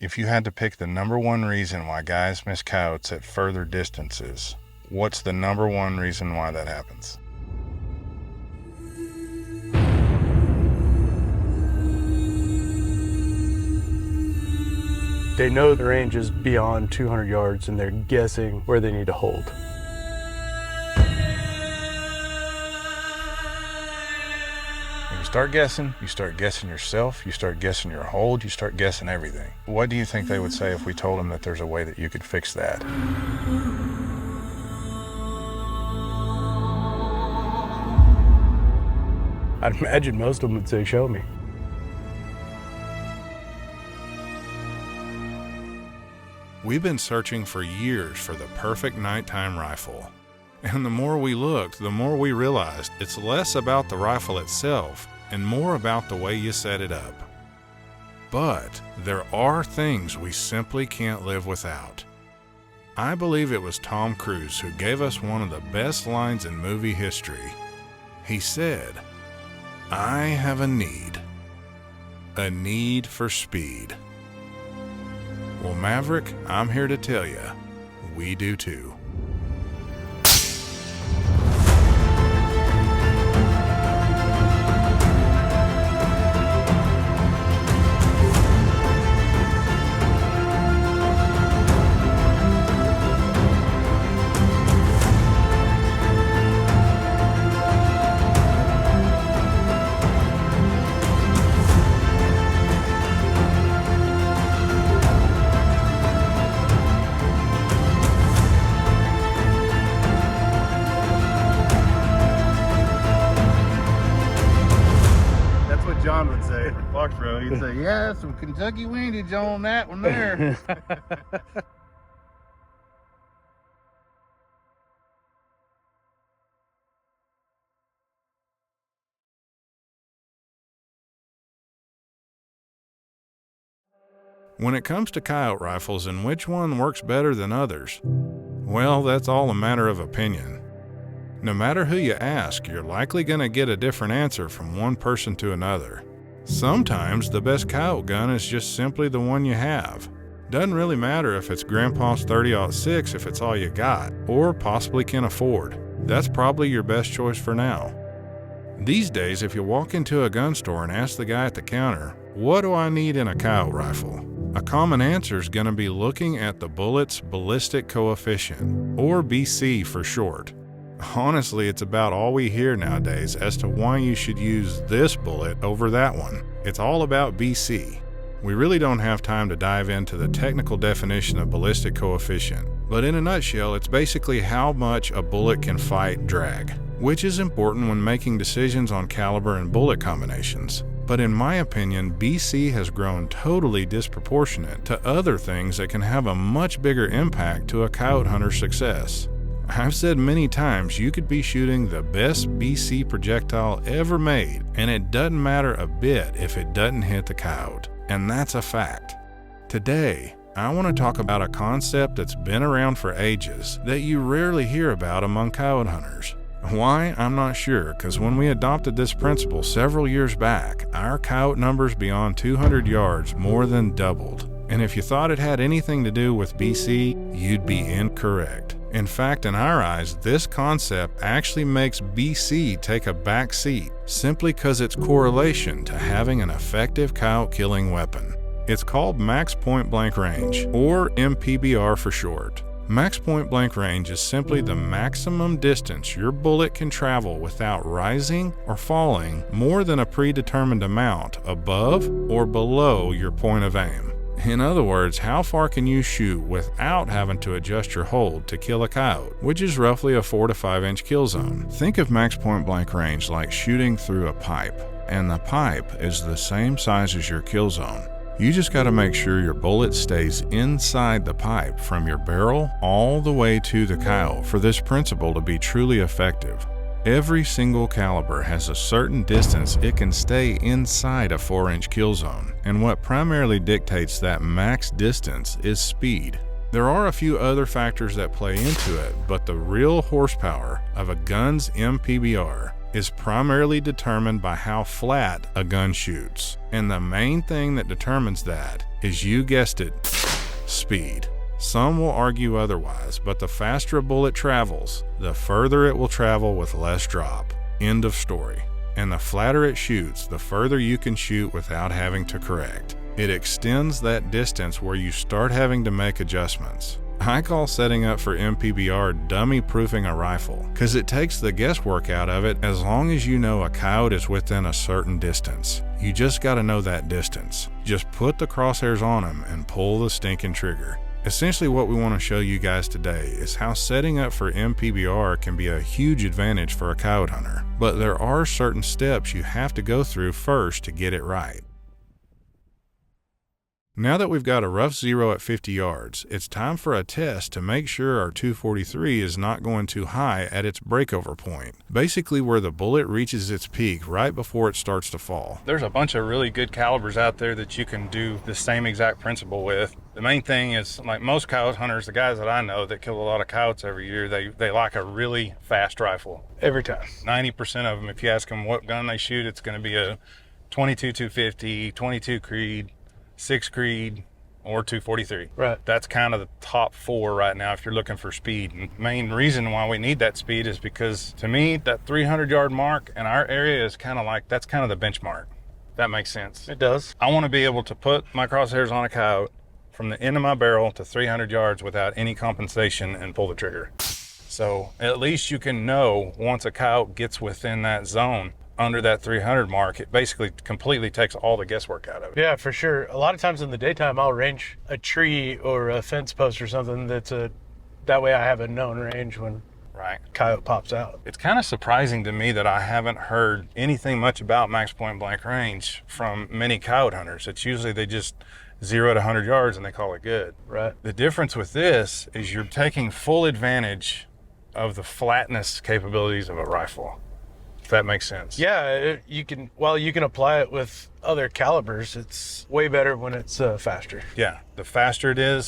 If you had to pick the number one reason why guys miss coyotes at further distances, what's the number one reason why that happens? They know the range is beyond 200 yards and they're guessing where they need to hold. When you start guessing yourself, you start guessing your hold, you start guessing everything. What do you think they would say if we told them that there's a way that you could fix that? I'd imagine most of them would say, show me. We've been searching for years for the perfect nighttime rifle. And the more we looked, the more we realized it's less about the rifle itself and more about the way you set it up. But there are things we simply can't live without. I believe it was Tom Cruise who gave us one of the best lines in movie history. He said, "I have a need for speed." Well, Maverick, I'm here to tell you, we do too. John would say, Foxborough, he'd say, yeah, some Kentucky windage on that one there. When it comes to coyote rifles and which one works better than others, well, that's all a matter of opinion. No matter who you ask, you're likely going to get a different answer from one person to another. Sometimes the best coyote gun is just simply the one you have. Doesn't really matter if it's Grandpa's 30-06 if it's all you got, or possibly can afford. That's probably your best choice for now. These days, if you walk into a gun store and ask the guy at the counter, what do I need in a coyote rifle? A common answer is going to be looking at the bullet's Ballistic Coefficient, or BC for short. Honestly, it's about all we hear nowadays as to why you should use this bullet over that one. It's all about BC. We really don't have time to dive into the technical definition of ballistic coefficient, but in a nutshell, it's basically how much a bullet can fight drag, which is important when making decisions on caliber and bullet combinations. But in my opinion, BC has grown totally disproportionate to other things that can have a much bigger impact to a coyote hunter's success. I've said many times you could be shooting the best BC projectile ever made, and it doesn't matter a bit if it doesn't hit the coyote. And that's a fact. Today, I want to talk about a concept that's been around for ages that you rarely hear about among coyote hunters. Why? I'm not sure, because when we adopted this principle several years back, our coyote numbers beyond 200 yards more than doubled. And if you thought it had anything to do with BC, you'd be incorrect. In fact, in our eyes, this concept actually makes BC take a back seat simply because its correlation to having an effective coyote killing weapon. It's called max point blank range, or MPBR for short. Max point blank range is simply the maximum distance your bullet can travel without rising or falling more than a predetermined amount above or below your point of aim. In other words, how far can you shoot without having to adjust your hold to kill a coyote, which is roughly a 4 to 5 inch kill zone. Think of max point blank range like shooting through a pipe, and the pipe is the same size as your kill zone. You just got to make sure your bullet stays inside the pipe from your barrel all the way to the coyote for this principle to be truly effective. Every single caliber has a certain distance it can stay inside a 4-inch kill zone, and what primarily dictates that max distance is speed. There are a few other factors that play into it, but the real horsepower of a gun's MPBR is primarily determined by how flat a gun shoots. And the main thing that determines that is, you guessed it, speed. Some will argue otherwise, but the faster a bullet travels, the further it will travel with less drop. End of story. And the flatter it shoots, the further you can shoot without having to correct. It extends that distance where you start having to make adjustments. I call setting up for MPBR dummy-proofing a rifle, because it takes the guesswork out of it as long as you know a coyote is within a certain distance. You just got to know that distance. Just put the crosshairs on them and pull the stinking trigger. Essentially what we want to show you guys today is how setting up for MPBR can be a huge advantage for a coyote hunter, but there are certain steps you have to go through first to get it right. Now that we've got a rough zero at 50 yards, it's time for a test to make sure our 243 is not going too high at its breakover point, basically where the bullet reaches its peak right before it starts to fall. There's a bunch of really good calibers out there that you can do the same exact principle with. The main thing is, like most coyote hunters, the guys that I know that kill a lot of coyotes every year, they like a really fast rifle. Every time. 90% of them, if you ask them what gun they shoot, it's going to be a 22 250, 22 Creed, 6 Creed, or 243. Right. That's kind of the top four right now if you're looking for speed. And the main reason why we need that speed is because, to me, that 300-yard mark in our area is kind of like, that's kind of the benchmark. That makes sense. It does. I want to be able to put my crosshairs on a coyote from the end of my barrel to 300 yards without any compensation and pull the trigger. So at least you can know once a coyote gets within that zone, under that 300 mark, it basically completely takes all the guesswork out of it. Yeah, for sure. A lot of times in the daytime, I'll range a tree or a fence post or something that way I have a known range when Right. coyote pops out. It's kind of surprising to me that I haven't heard anything much about max point blank range from many coyote hunters. It's usually they just 0 to 100 yards and they call it good. Right. The difference with this is you're taking full advantage of the flatness capabilities of a rifle. If that makes sense. Yeah, you can apply it with other calibers. It's way better when it's faster. Yeah, the faster it is,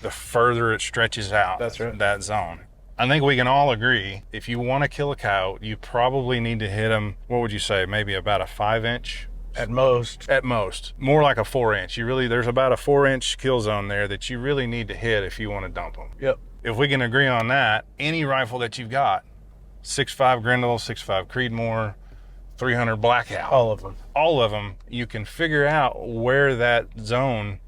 the further it stretches out. That's right. That zone. I think we can all agree, if you want to kill a coyote, you probably need to hit them, what would you say, maybe about a 5-inch? At most. At most. More like a 4-inch. There's about a 4-inch kill zone there that you really need to hit if you want to dump them. Yep. If we can agree on that, any rifle that you've got, 6.5 Grendel, 6.5 Creedmoor, 300 Blackout. All of them. All of them, you can figure out where that zone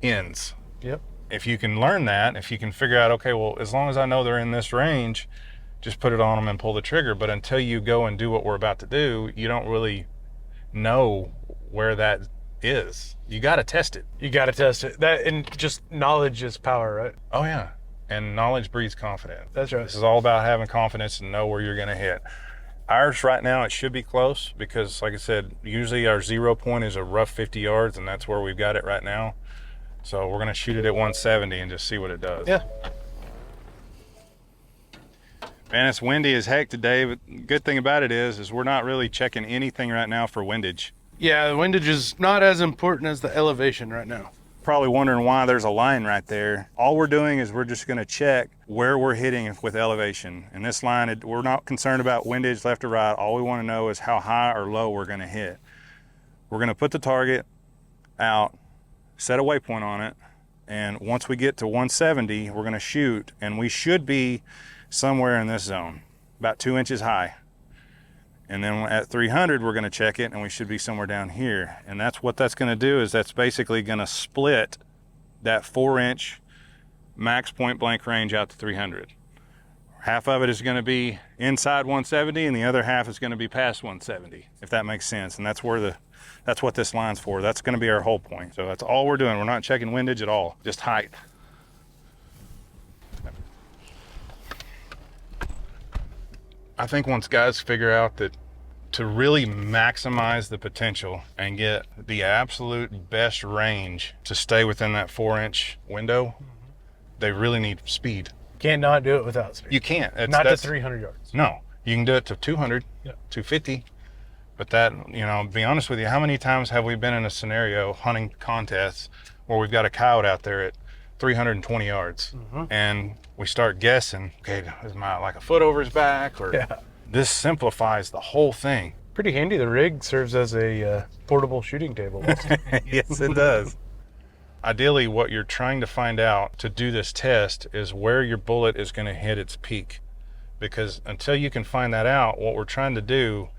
ends. Yep. If you can learn that, if you can figure out, okay, well, as long as I know they're in this range, just put it on them and pull the trigger. But until you go and do what we're about to do, you don't really know where that is. You got to test it. You got to test it. And just knowledge is power, right? Oh, yeah. And knowledge breeds confidence. That's right. This is all about having confidence and know where you're going to hit. Ours right now, it should be close because, like I said, usually our 0 point is a rough 50 yards, and that's where we've got it right now. So we're going to shoot it at 170 and just see what it does. Yeah. Man, it's windy as heck today, but the good thing about it is we're not really checking anything right now for windage. Yeah, the windage is not as important as the elevation right now. Probably wondering why there's a line right there. All we're doing is we're just going to check where we're hitting with elevation. And this line, we're not concerned about windage left or right. All we want to know is how high or low we're going to hit. We're going to put the target out, set a waypoint on it, and once we get to 170, we're going to shoot, and we should be somewhere in this zone, about 2 inches high. And then at 300, we're going to check it, and we should be somewhere down here. And that's what that's going to do, is that's basically going to split that 4-inch max point blank range out to 300. Half of it is going to be inside 170, and the other half is going to be past 170, if that makes sense. And that's what this line's for. That's going to be our whole point. So that's all we're doing. We're not checking windage at all, just height. I think once guys figure out that to really maximize the potential and get the absolute best range to stay within that 4-inch window, they really need speed. Can't not do it without speed. You can't. Not to 300 yards. No, you can do it to 200, 250. But that, to be honest with you, how many times have we been in a scenario, hunting contests, where we've got a coyote out there at 320 yards, and we start guessing, okay, is my like a foot over his back, or This simplifies the whole thing. Pretty handy. The rig serves as a portable shooting table. Yes, it does. Ideally, what you're trying to find out to do this test is where your bullet is going to hit its peak. Because until you can find that out, what we're trying to do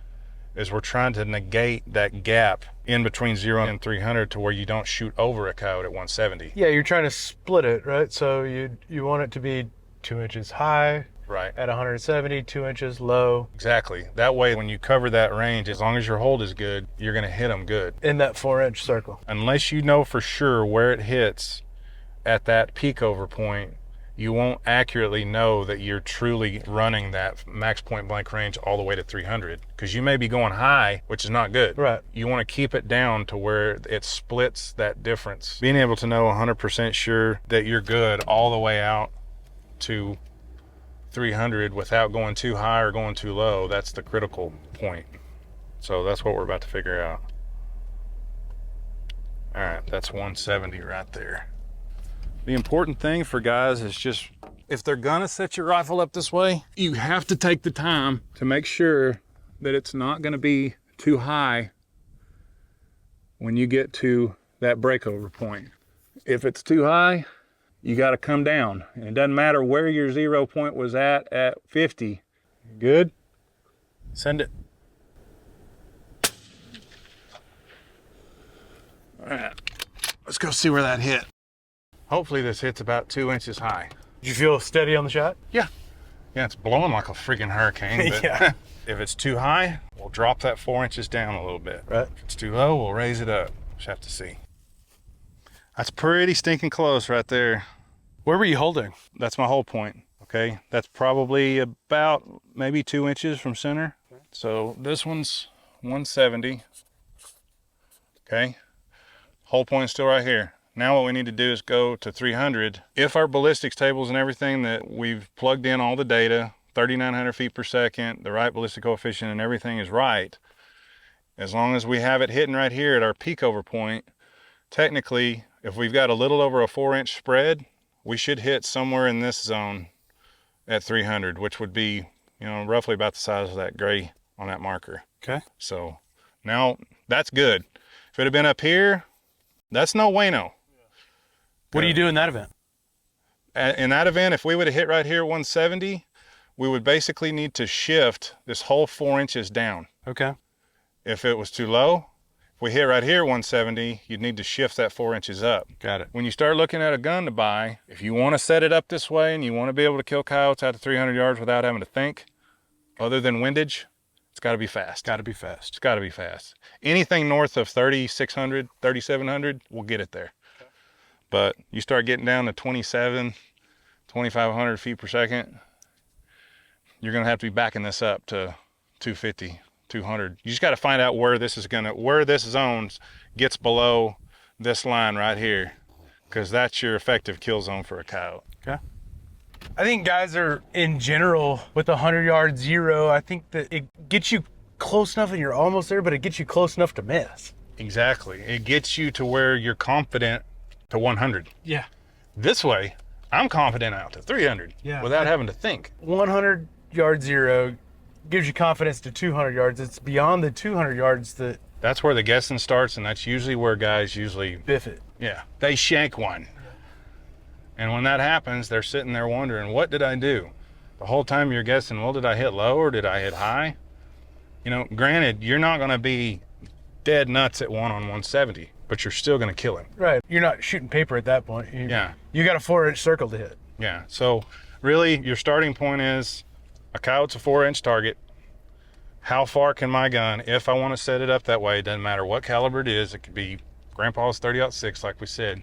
is we're trying to negate that gap in between 0 and 300 to where you don't shoot over a coyote at 170. Yeah, you're trying to split it, right? So you want it to be 2 inches high, Right. at 170, 2 inches low. Exactly. That way, when you cover that range, as long as your hold is good, you're going to hit them good. In that 4-inch circle. Unless you know for sure where it hits at that peak over point, you won't accurately know that you're truly running that max point blank range all the way to 300, because you may be going high, which is not good. Right. You want to keep it down to where it splits that difference. Being able to know 100% sure that you're good all the way out to 300 without going too high or going too low, that's the critical point. So that's what we're about to figure out. All right, that's 170 right there. The important thing for guys is just, if they're gonna set your rifle up this way, you have to take the time to make sure that it's not gonna be too high when you get to that breakover point. If it's too high, you gotta come down. And it doesn't matter where your 0 point was at 50. Good? Send it. All right, let's go see where that hit. Hopefully this hits about 2 inches high. Did you feel steady on the shot? Yeah, it's blowing like a freaking hurricane. But Yeah. If it's too high, we'll drop that 4 inches down a little bit. Right. If it's too low, we'll raise it up. Just have to see. That's pretty stinking close right there. Where were you holding? That's my whole point, okay? That's probably about maybe 2 inches from center. So this one's 170, okay? Whole point's still right here. Now what we need to do is go to 300. If our ballistics tables and everything that we've plugged in all the data, 3,900 feet per second, the right ballistic coefficient and everything is right, as long as we have it hitting right here at our peak over point, technically, if we've got a little over a 4-inch spread, we should hit somewhere in this zone at 300, which would be, roughly about the size of that gray on that marker. Okay. So now that's good. If it had been up here, that's no bueno. What do you do in that event? In that event, if we would have hit right here at 170, we would basically need to shift this whole 4 inches down. Okay. If it was too low, if we hit right here at 170, you'd need to shift that 4 inches up. Got it. When you start looking at a gun to buy, if you want to set it up this way and you want to be able to kill coyotes out to 300 yards without having to think, other than windage, it's got to be fast. Got to be fast. It's got to be fast. Anything north of 3,600, 3,700, we'll get it there. Okay. But you start getting down to 27, 2,500 feet per second, you're going to have to be backing this up to 250, 200. You just got to find out where this zone gets below this line right here, because that's your effective kill zone for a coyote. Okay. I think guys are, in general, with a 100-yard 0, I think that it gets you close enough and you're almost there, but it gets you close enough to miss. Exactly. It gets you to where you're confident to 100. Yeah. This way, I'm confident out to 300 without having to think. 100-yard 0 gives you confidence to 200 yards. It's beyond the 200 yards that... That's where the guessing starts, and that's usually where guys biff it. Yeah, they shank one. And when that happens, they're sitting there wondering, what did I do? The whole time you're guessing, well, did I hit low or did I hit high? Granted, you're not going to be dead nuts at 170, but you're still going to kill him. Right. You're not shooting paper at that point. You got a 4-inch circle to hit. Yeah. So really, your starting point is a coyote's a 4-inch target. How far can my gun, if I want to set it up that way, it doesn't matter what caliber it is, it could be Grandpa's 30-06, like we said.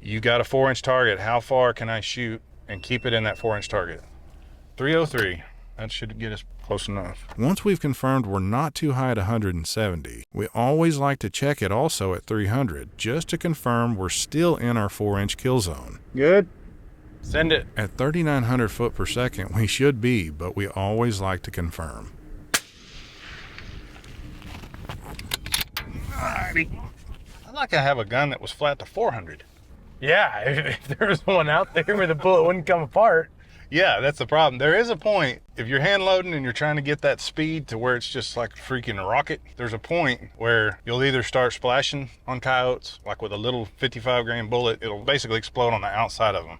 You got a 4-inch target. How far can I shoot and keep it in that 4-inch target? 303. That should get us close enough. Once we've confirmed we're not too high at 170, we always like to check it also at 300, just to confirm we're still in our 4-inch kill zone. Good. Send it. At 3,900 foot per second, we should be, but we always like to confirm. Alrighty. I'd like to have a gun that was flat to 400. Yeah, if there was one out there where the bullet wouldn't come apart. Yeah, that's the problem. There is a point, if you're hand loading and you're trying to get that speed to where it's just like a freaking rocket, there's a point where you'll either start splashing on coyotes, like with a little 55 grain bullet, it'll basically explode on the outside of them.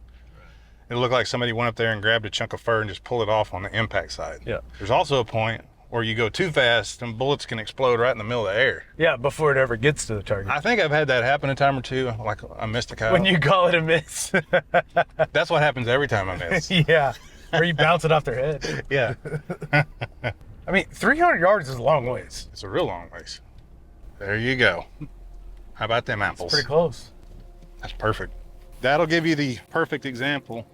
It'll look like somebody went up there and grabbed a chunk of fur and just pulled it off on the impact side. Yeah. There's also a point where you go too fast and bullets can explode right in the middle of the air. Yeah, before it ever gets to the target. I think I've had that happen a time or two, like I missed a coyote. When you call it a miss. That's what happens every time I miss. Yeah, or you bounce it off their head. Yeah. I mean, 300 yards is a long ways. It's a real long ways. There you go. How about them apples? Pretty close. That's perfect. That'll give you the perfect example.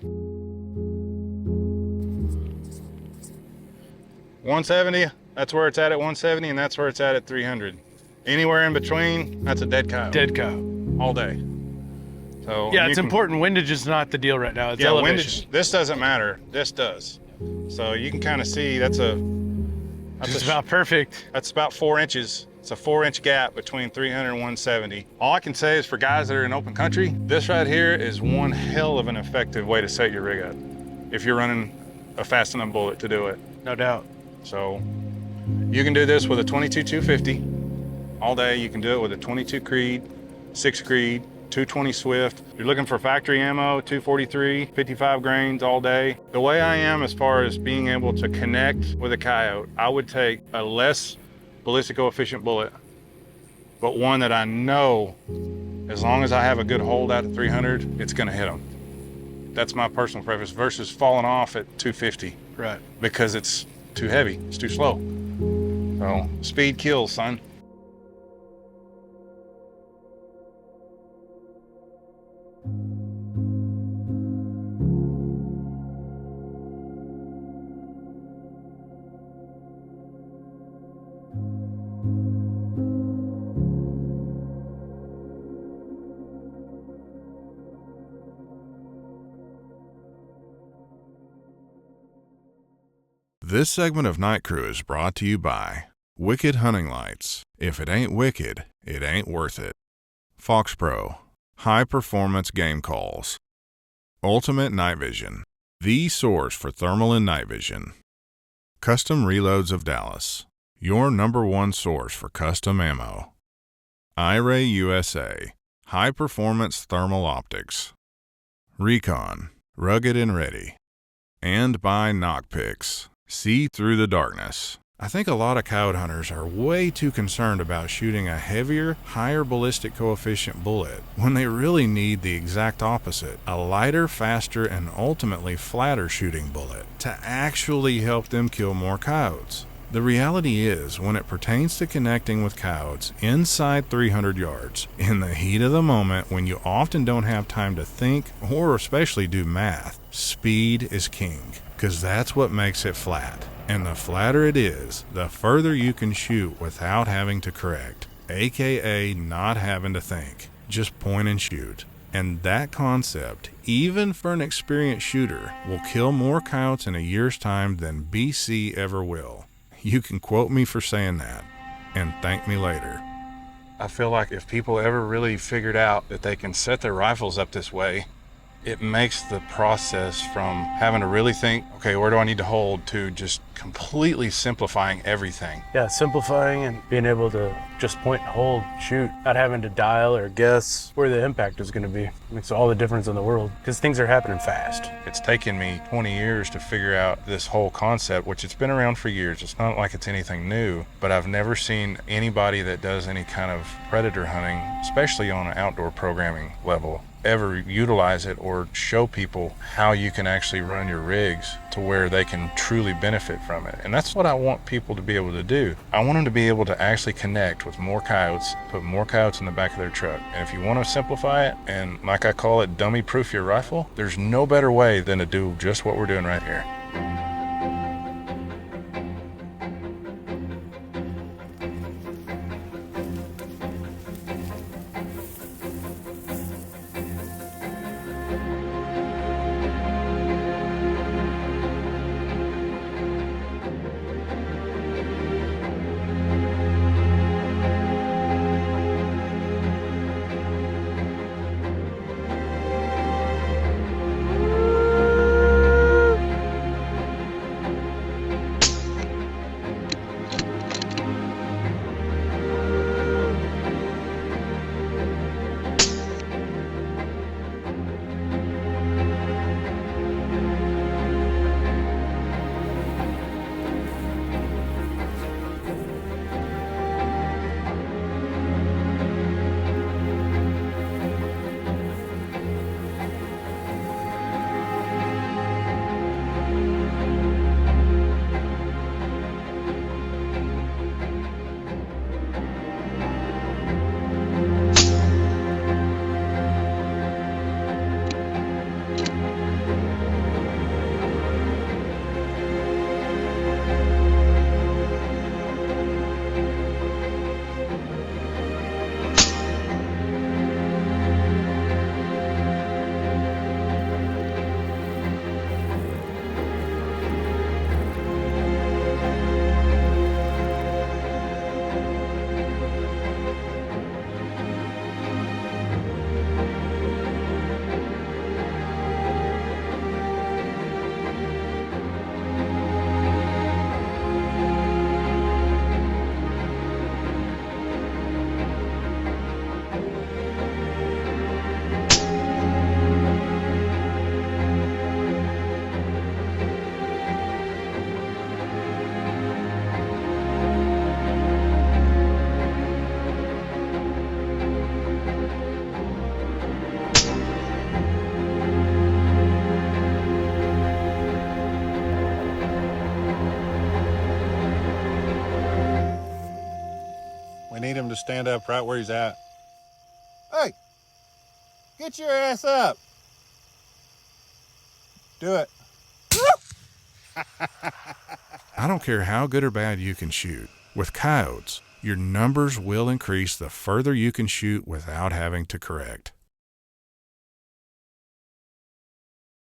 170, that's where it's at 170, and that's where it's at 300. Anywhere in between, that's a dead coyote. Dead cow. All day. So Yeah, it's important. Windage is not the deal right now. It's elevation. Windage, this doesn't matter. This does. So you can kind of see that's about perfect. That's about 4 inches. It's a 4-inch gap between 300 and 170. All I can say is for guys that are in open country, this right here is one hell of an effective way to set your rig up if you're running a fast enough bullet to do it. No doubt. So you can do this with a 22-250 all day. You can do it with a 22 Creed, 6 Creed, 220 Swift. You're looking for factory ammo, 243, 55 grains all day. The way I am as far as being able to connect with a coyote, I would take a less ballistic coefficient bullet, but one that I know as long as I have a good hold out at 300, it's gonna hit them. That's my personal preference versus falling off at 250. Right. Because it's too heavy, it's too slow. So speed kills, son. This segment of Night Crew is brought to you by Wicked Hunting Lights. If it ain't wicked, it ain't worth it. Fox Pro, high performance game calls. Ultimate Night Vision, the source for thermal and night vision. Custom Reloads of Dallas, your #1 source for custom ammo. iRay USA, high performance thermal optics. Recon, rugged and ready. And by Knockpicks, see through the darkness. I think a lot of coyote hunters are way too concerned about shooting a heavier, higher ballistic coefficient bullet when they really need the exact opposite, a lighter, faster, and ultimately flatter shooting bullet to actually help them kill more coyotes. The reality is, when it pertains to connecting with coyotes inside 300 yards, in the heat of the moment when you often don't have time to think or especially do math, speed is king, because that's what makes it flat. And the flatter it is, the further you can shoot without having to correct, aka not having to think. Just point and shoot. And that concept, even for an experienced shooter, will kill more coyotes in a year's time than BC ever will. You can quote me for saying that, and thank me later. I feel like if people ever really figured out that they can set their rifles up this way, it makes the process from having to really think, okay, where do I need to hold, to just completely simplifying everything. Yeah, simplifying and being able to just point and hold, shoot, not having to dial or guess where the impact is going to be. It makes all the difference in the world because things are happening fast. It's taken me 20 years to figure out this whole concept, which it's been around for years. It's not like it's anything new, but I've never seen anybody that does any kind of predator hunting, especially on an outdoor programming level, ever utilize it or show people how you can actually run your rigs to where they can truly benefit from it. And that's what I want people to be able to do. I want them to be able to actually connect with more coyotes, put more coyotes in the back of their truck. And if you want to simplify it, and like I call it, dummy proof your rifle, there's no better way than to do just what we're doing right here. to stand up right where he's at. Hey, get your ass up. Do it. I don't care how good or bad you can shoot. With coyotes, your numbers will increase the further you can shoot without having to correct.